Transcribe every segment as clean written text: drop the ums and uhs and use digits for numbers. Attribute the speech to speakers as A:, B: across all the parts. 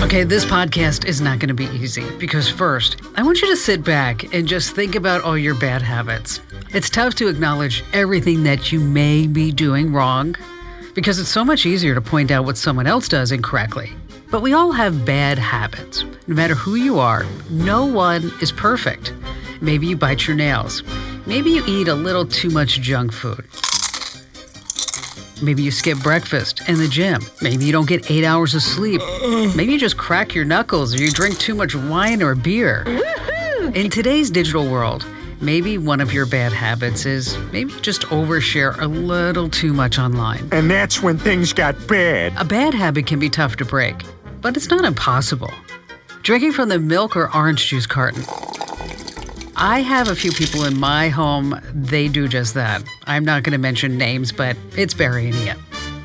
A: Okay, this podcast is not going to be easy because first, I want you to sit back and just think about all your bad habits. It's tough to acknowledge everything that you may be doing wrong because it's so much easier to point out what someone else does incorrectly. But we all have bad habits. No matter who you are, no one is perfect. Maybe you bite your nails. Maybe you eat a little too much junk food. Maybe you skip breakfast and the gym. Maybe you don't get 8 hours of sleep. Maybe you just crack your knuckles or you drink too much wine or beer. In today's digital world, maybe one of your bad habits is maybe you just overshare a little too much online.
B: And that's when things got bad.
A: A bad habit can be tough to break, but it's not impossible. Drinking from the milk or orange juice carton. I have a few people in my home, they do just that. I'm not going to mention names, but it's burying it.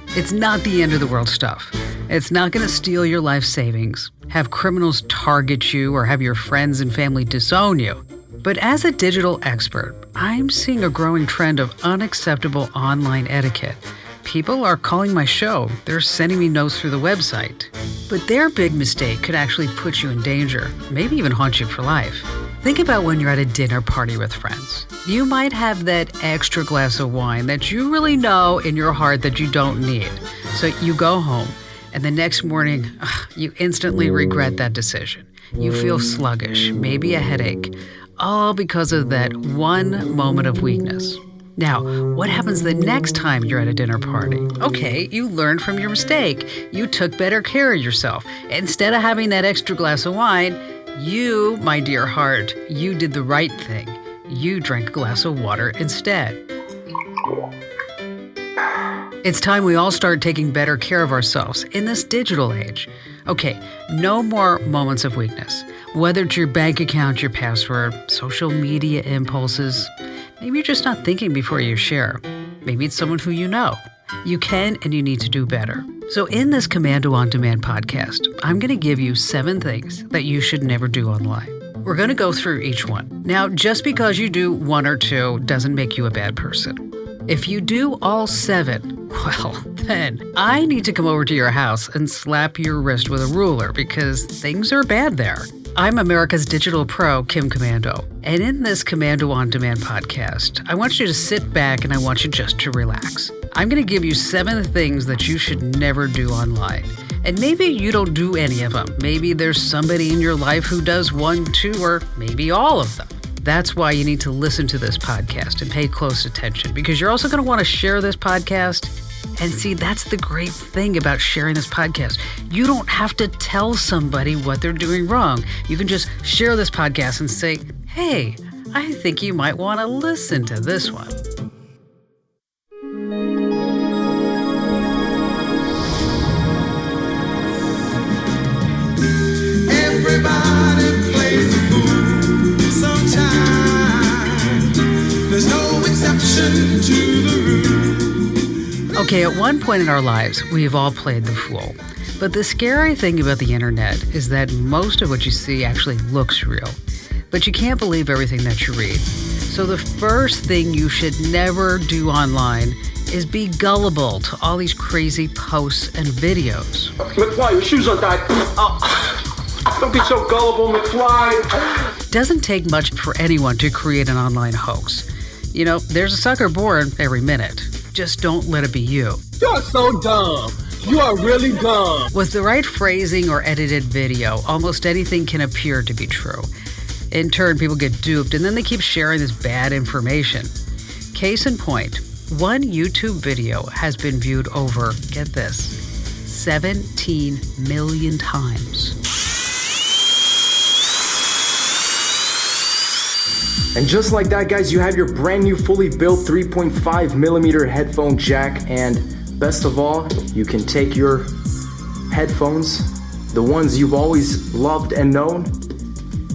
A: It's not the end of the world stuff. It's not going to steal your life savings, have criminals target you, or have your friends and family disown you. But as a digital expert, I'm seeing a growing trend of unacceptable online etiquette. People are calling my show. They're sending me notes through the website. But their big mistake could actually put you in danger, maybe even haunt you for life. Think about when you're at a dinner party with friends. You might have that extra glass of wine that you really know in your heart that you don't need. So you go home, and the next morning, you instantly regret that decision. You feel sluggish, maybe a headache, all because of that one moment of weakness. Now, what happens the next time you're at a dinner party? Okay, you learned from your mistake. You took better care of yourself. Instead of having that extra glass of wine, you, my dear heart, you did the right thing. You drank a glass of water instead. It's time we all start taking better care of ourselves in this digital age. Okay, no more moments of weakness. Whether it's your bank account, your password, social media impulses, maybe you're just not thinking before you share. Maybe it's someone who you know. You can and you need to do better. So in this Komando On Demand podcast, I'm going to give you 7 things that you should never do online. We're going to go through each one. Now, just because you do 1 or 2 doesn't make you a bad person. If you do all 7, well, then I need to come over to your house and slap your wrist with a ruler because things are bad there. I'm America's digital pro, Kim Komando. And in this Komando On Demand podcast, I want you to sit back and I want you just to relax. I'm going to give you 7 things that you should never do online. And maybe you don't do any of them. Maybe there's somebody in your life who does 1, 2, or maybe all of them. That's why you need to listen to this podcast and pay close attention because you're also going to want to share this podcast. And see, that's the great thing about sharing this podcast. You don't have to tell somebody what they're doing wrong. You can just share this podcast and say, hey, I think you might want to listen to this one.
C: Everybody plays the fool sometimes. There's no exception to the rule.
A: Okay, at one point in our lives, we've all played the fool. But the scary thing about the internet is that most of what you see actually looks real. But you can't believe everything that you read. So the first thing you should never do online is be gullible to all these crazy posts and videos.
D: McFly, your shoes are tied. Don't be so gullible, McFly.
A: Doesn't take much for anyone to create an online hoax. You know, there's a sucker born every minute. Just don't let it be you.
E: You're so dumb. You are really dumb.
A: With the right phrasing or edited video, almost anything can appear to be true. In turn, people get duped and then they keep sharing this bad information. Case in point, one YouTube video has been viewed over, get this, 17 million times.
F: And just like that, guys, you have your brand new fully built 3.5 millimeter headphone jack. And best of all, you can take your headphones, the ones you've always loved and known,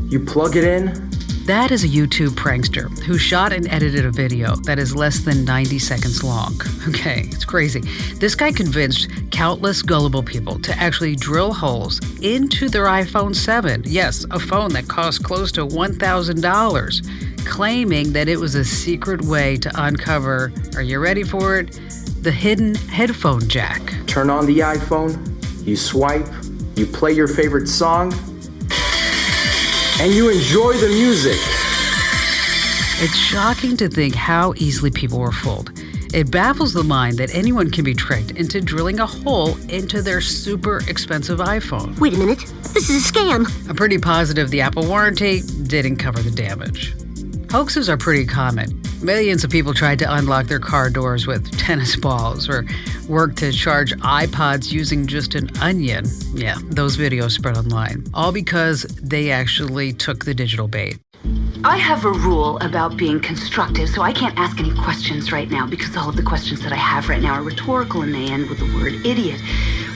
F: you plug it in.
A: That is a YouTube prankster who shot and edited a video that is less than 90 seconds long. Okay, it's crazy. This guy convinced countless gullible people to actually drill holes into their iPhone 7. Yes, a phone that cost close to $1,000, claiming that it was a secret way to uncover, are you ready for it? The hidden headphone jack.
F: Turn on the iPhone, you swipe, you play your favorite song, and you enjoy the music.
A: It's shocking to think how easily people were fooled. It baffles the mind that anyone can be tricked into drilling a hole into their super expensive iPhone.
G: Wait a minute. This is a scam.
A: I'm pretty positive the Apple warranty didn't cover the damage. Hoaxes are pretty common. Millions of people tried to unlock their car doors with tennis balls or worked to charge iPods using just an onion. Yeah, those videos spread online. All because they actually took the digital bait.
H: I have a rule about being constructive, so I can't ask any questions right now because all of the questions that I have right now are rhetorical and they end with the word idiot.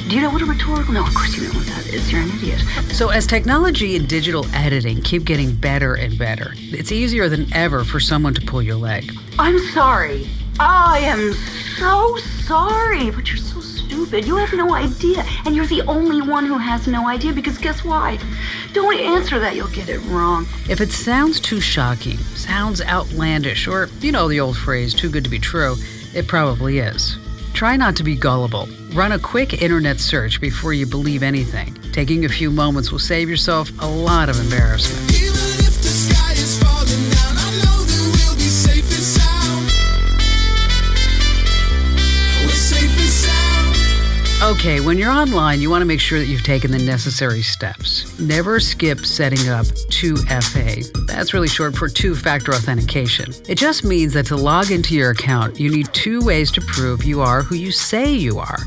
H: Do you know what a rhetorical? No, of course you know what that is. You're an idiot.
A: So as technology and digital editing keep getting better and better, it's easier than ever for someone to pull your leg.
H: I'm sorry. I am so sorry, but you're so stupid. You have no idea, and you're the only one who has no idea because guess why? Don't answer that, you'll get it wrong.
A: If it sounds too shocking, sounds outlandish, or, you know the old phrase, too good to be true, it probably is. Try not to be gullible. Run a quick internet search before you believe anything. Taking a few moments will save yourself a lot of embarrassment.
C: Even if the sky is falling down, I know that we'll be safe and sound. We're safe and sound.
A: Okay, when you're online, you want to make sure that you've taken the necessary steps. Never skip setting up 2FA. That's really short for two-factor authentication. It just means that to log into your account, you need 2 ways to prove you are who you say you are.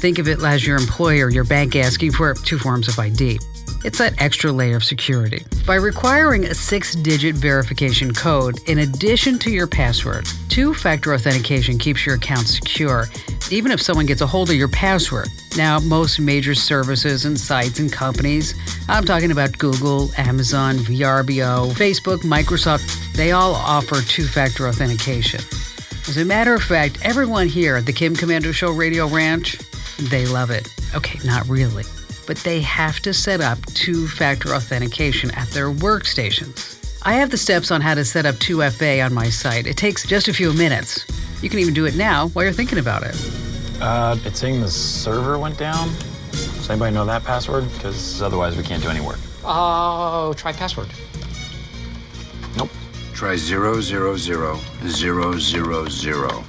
A: Think of it as your employer, your bank asking for 2 forms of ID. It's that extra layer of security. By requiring a 6-digit verification code in addition to your password, two-factor authentication keeps your account secure, even if someone gets a hold of your password. Now, most major services and sites and companies, I'm talking about Google, Amazon, VRBO, Facebook, Microsoft, they all offer two-factor authentication. As a matter of fact, everyone here at the Kim Komando Show Radio Ranch, they love it. Okay, not really. But they have to set up two-factor authentication at their workstations. I have the steps on how to set up 2FA on my site. It takes just a few minutes. You can even do it now while you're thinking about it.
I: It's saying the server went down. Does anybody know that password? Because otherwise we can't do any work.
E: Oh, try password.
I: Nope.
J: Try 0000000.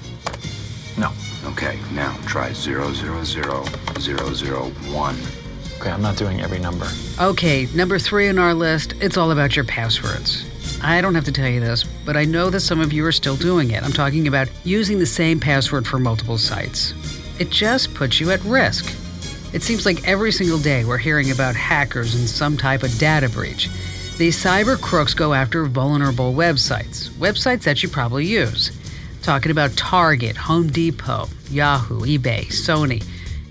I: No.
J: Okay, now try 0000001.
I: Okay, I'm not doing every number.
A: Okay, number 3 on our list, it's all about your passwords. I don't have to tell you this, but I know that some of you are still doing it. I'm talking about using the same password for multiple sites. It just puts you at risk. It seems like every single day we're hearing about hackers and some type of data breach. These cyber crooks go after vulnerable websites that you probably use. Talking about Target, Home Depot, Yahoo, eBay, Sony,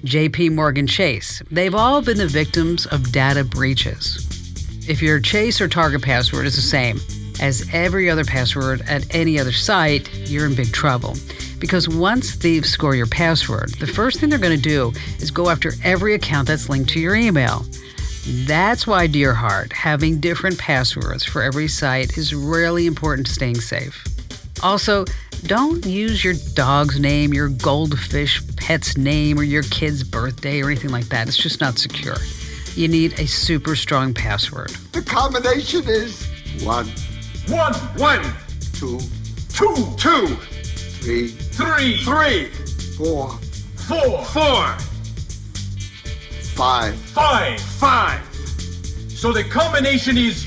A: JP Morgan Chase. They've all been the victims of data breaches. If your Chase or Target password is the same as every other password at any other site, you're in big trouble. Because once thieves score your password, the first thing they're going to do is go after every account that's linked to your email. That's why, dear heart, having different passwords for every site is really important to staying safe. Also, don't use your dog's name, your goldfish pet's name, or your kid's birthday or anything like that. It's just not secure. You need a super strong password.
C: The combination is 1,
D: 1, 1,
C: 2,
D: 2, 2,
C: 3,
D: 3,
C: 4,
D: 4,
C: 5.
D: 5. So the combination is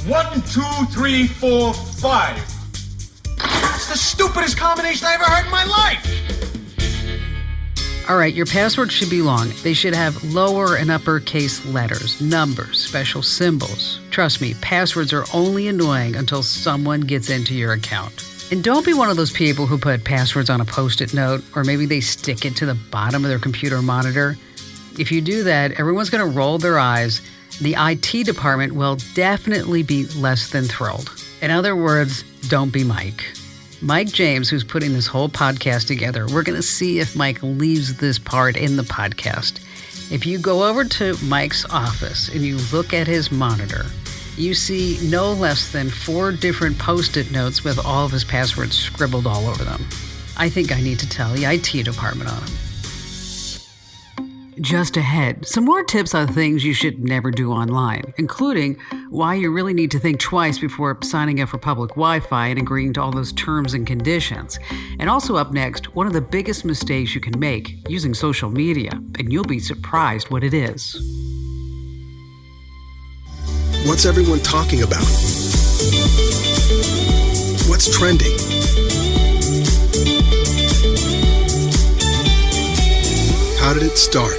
D: 1, 2, 3, 4, 5. That's the stupidest combination I ever heard in my life.
A: All right, your passwords should be long. They should have lower and uppercase letters, numbers, special symbols. Trust me, passwords are only annoying until someone gets into your account. And don't be one of those people who put passwords on a Post-it note, or maybe they stick it to the bottom of their computer monitor. If you do that, everyone's going to roll their eyes. The IT department will definitely be less than thrilled. In other words, don't be Mike. Mike James, who's putting this whole podcast together, we're going to see if Mike leaves this part in the podcast. If you go over to Mike's office and you look at his monitor, you see no less than 4 different Post-it notes with all of his passwords scribbled all over them. I think I need to tell the IT department on him. Just ahead, some more tips on things you should never do online, including why you really need to think twice before signing up for public Wi-Fi and agreeing to all those terms and conditions. And also up next, one of the biggest mistakes you can make using social media, and you'll be surprised what it is.
K: What's everyone talking about? What's trending? How did it start?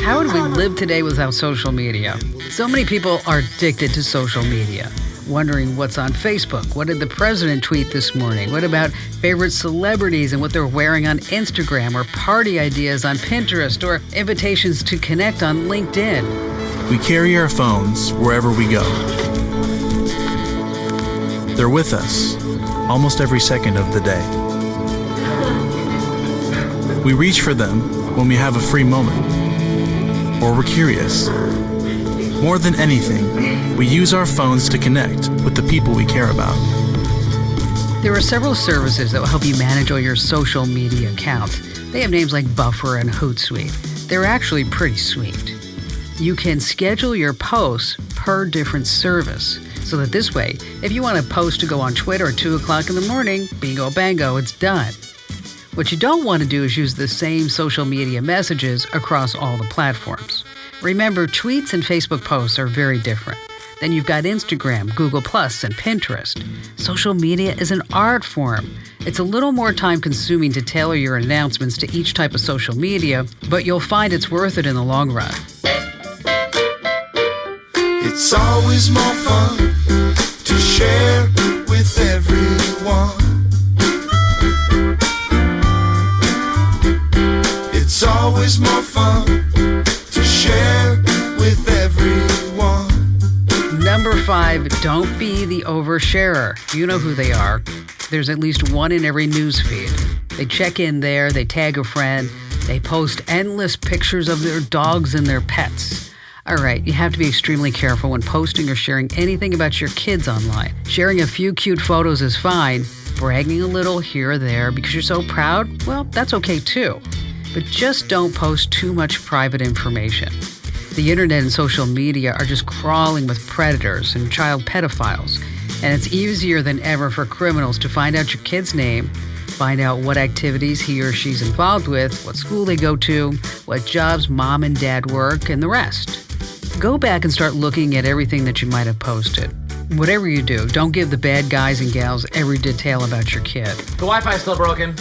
A: How would we live today without social media? So many people are addicted to social media, wondering what's on Facebook. What did the president tweet this morning? What about favorite celebrities and what they're wearing on Instagram, or party ideas on Pinterest, or invitations to connect on LinkedIn?
L: We carry our phones wherever we go. They're with us almost every second of the day. We reach for them when we have a free moment, or we're curious. More than anything, we use our phones to connect with the people we care about.
A: There are several services that will help you manage all your social media accounts. They have names like Buffer and Hootsuite. They're actually pretty sweet. You can schedule your posts per different service, so that this way, if you want a post to go on Twitter at 2 o'clock in the morning, bingo bango, it's done. What you don't want to do is use the same social media messages across all the platforms. Remember, tweets and Facebook posts are very different. Then you've got Instagram, Google+, and Pinterest. Social media is an art form. It's a little more time consuming to tailor your announcements to each type of social media, but you'll find it's worth it in the long run.
C: It's always more fun to share with everyone. It's always more fun to share with everyone.
A: Number 5, don't be the oversharer. You know who they are. There's at least one in every news feed. They check in there, they tag a friend, they post endless pictures of their dogs and their pets. All right, you have to be extremely careful when posting or sharing anything about your kids online. Sharing a few cute photos is fine. Bragging a little here or there because you're so proud, well, that's okay too. But just don't post too much private information. The internet and social media are just crawling with predators and child pedophiles, and it's easier than ever for criminals to find out your kid's name, find out what activities he or she's involved with, what school they go to, what jobs mom and dad work, and the rest. Go back and start looking at everything that you might have posted. Whatever you do, don't give the bad guys and gals every detail about your kid.
E: The Wi-Fi's still broken.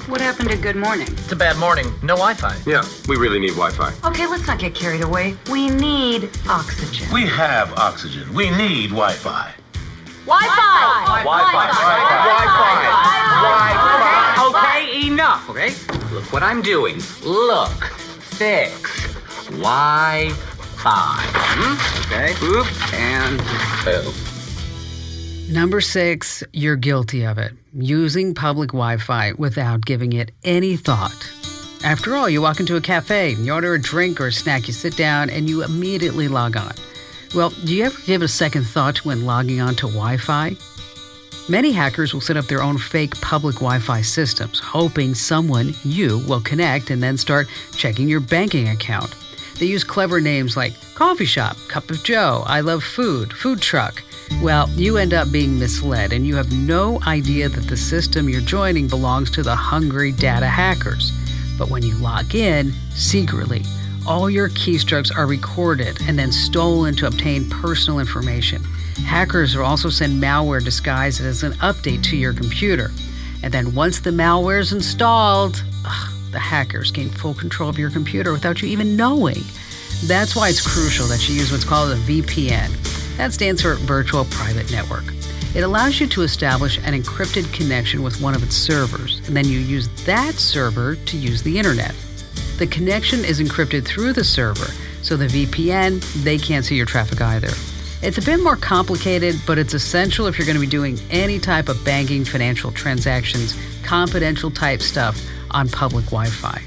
H: What happened to good morning?
E: It's a bad morning. No Wi-Fi.
J: Yeah, we really need Wi-Fi.
H: Okay, let's not get carried away. We need oxygen.
M: We have oxygen. We need Wi-Fi.
G: Wi-Fi!
E: Wi-Fi. Okay, enough, okay? Look what I'm doing. Look. Fix. Wi-Fi. Okay, boop, and boom.
A: Number 6, you're guilty of it. Using public Wi-Fi without giving it any thought. After all, you walk into a cafe, you order a drink or a snack, you sit down, and you immediately log on. Well, do you ever give a second thought when logging on to Wi-Fi? Many hackers will set up their own fake public Wi-Fi systems, hoping someone, you, will connect and then start checking your banking account. They use clever names like coffee shop, cup of joe, I love food, food truck. Well, you end up being misled, and you have no idea that the system you're joining belongs to the hungry data hackers. But when you log in, secretly, all your keystrokes are recorded and then stolen to obtain personal information. Hackers will also send malware disguised as an update to your computer. And then once the malware is installed, the hackers gain full control of your computer without you even knowing. That's why it's crucial that you use what's called a VPN. That stands for Virtual Private Network. It allows you to establish an encrypted connection with one of its servers, and then you use that server to use the internet. The connection is encrypted through the server, so the VPN, they can't see your traffic either. It's a bit more complicated, but it's essential if you're going to be doing any type of banking, financial transactions, confidential type stuff on public Wi-Fi.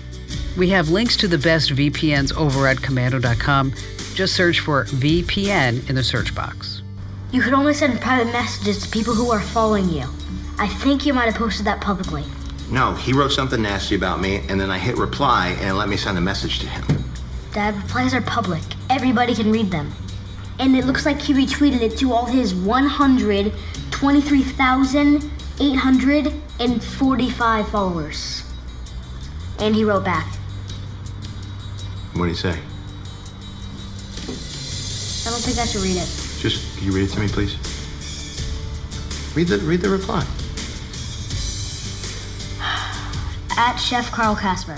A: We have links to the best VPNs over at Komando.com. Just search for VPN in the search box.
G: You can only send private messages to people who are following you. I think you might have posted that publicly.
N: No, he wrote something nasty about me, and then I hit reply, and it let me send a message to him.
O: Dad, replies are public. Everybody can read them. And it looks like he retweeted it to all his 123,845 followers. And he wrote back.
N: What did he say?
O: I don't think I should read it.
N: Just, can you read it to me, please? Read the reply.
O: At Chef Carl Casper,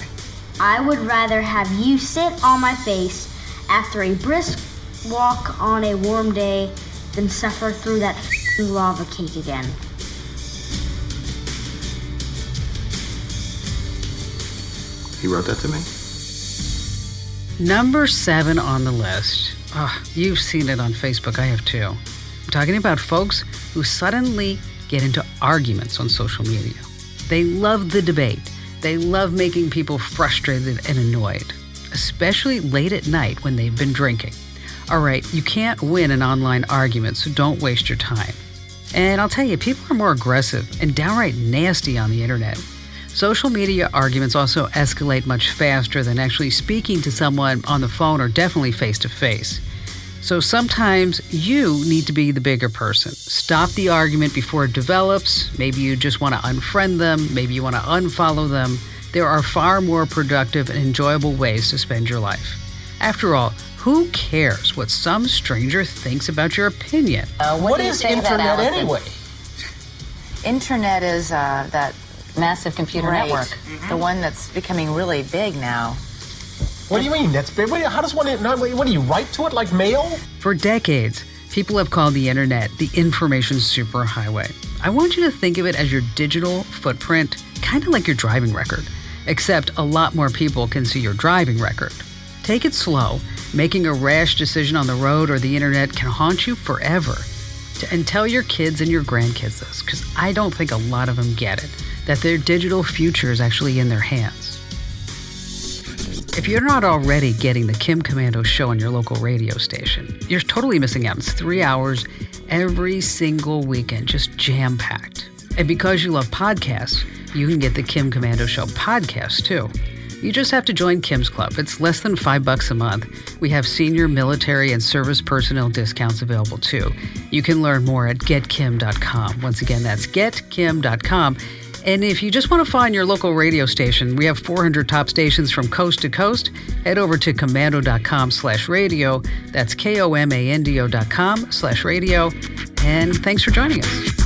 O: I would rather have you sit on my face after a brisk walk on a warm day than suffer through that lava cake again.
N: He wrote that to me?
A: Number 7 on the list. Oh, you've seen it on Facebook. I have too. I'm talking about folks who suddenly get into arguments on social media. They love the debate. They love making people frustrated and annoyed, especially late at night when they've been drinking. All right, you can't win an online argument, so don't waste your time. And I'll tell you, people are more aggressive and downright nasty on the internet. Social media arguments also escalate much faster than actually speaking to someone on the phone or definitely face-to-face. So sometimes you need to be the bigger person. Stop the argument before it develops. Maybe you just want to unfriend them. Maybe you want to unfollow them. There are far more productive and enjoyable ways to spend your life. After all, who cares what some stranger thinks about your opinion?
P: What is internet anyway?
Q: Internet is that massive computer network, the one that's becoming really big now.
P: What do you mean? That's big. How does one? What do you write to it like mail?
A: For decades, people have called the internet the information superhighway. I want you to think of it as your digital footprint, kind of like your driving record, except a lot more people can see your driving record. Take it slow. Making a rash decision on the road or the internet can haunt you forever. And tell your kids and your grandkids this, because I don't think a lot of them get it, that their digital future is actually in their hands. If you're not already getting the Kim Komando show on your local radio station, you're totally missing out. It's 3 hours every single weekend, just jam-packed. And because you love podcasts, you can get the Kim Komando show podcast too. You just have to join Kim's Club. It's less than $5 a month. We have senior military and service personnel discounts available too. You can learn more at getkim.com. Once again, that's getkim.com. And if you just want to find your local radio station, we have 400 top stations from coast to coast. Head over to komando.com/radio. That's komando.com/radio. And thanks for joining us.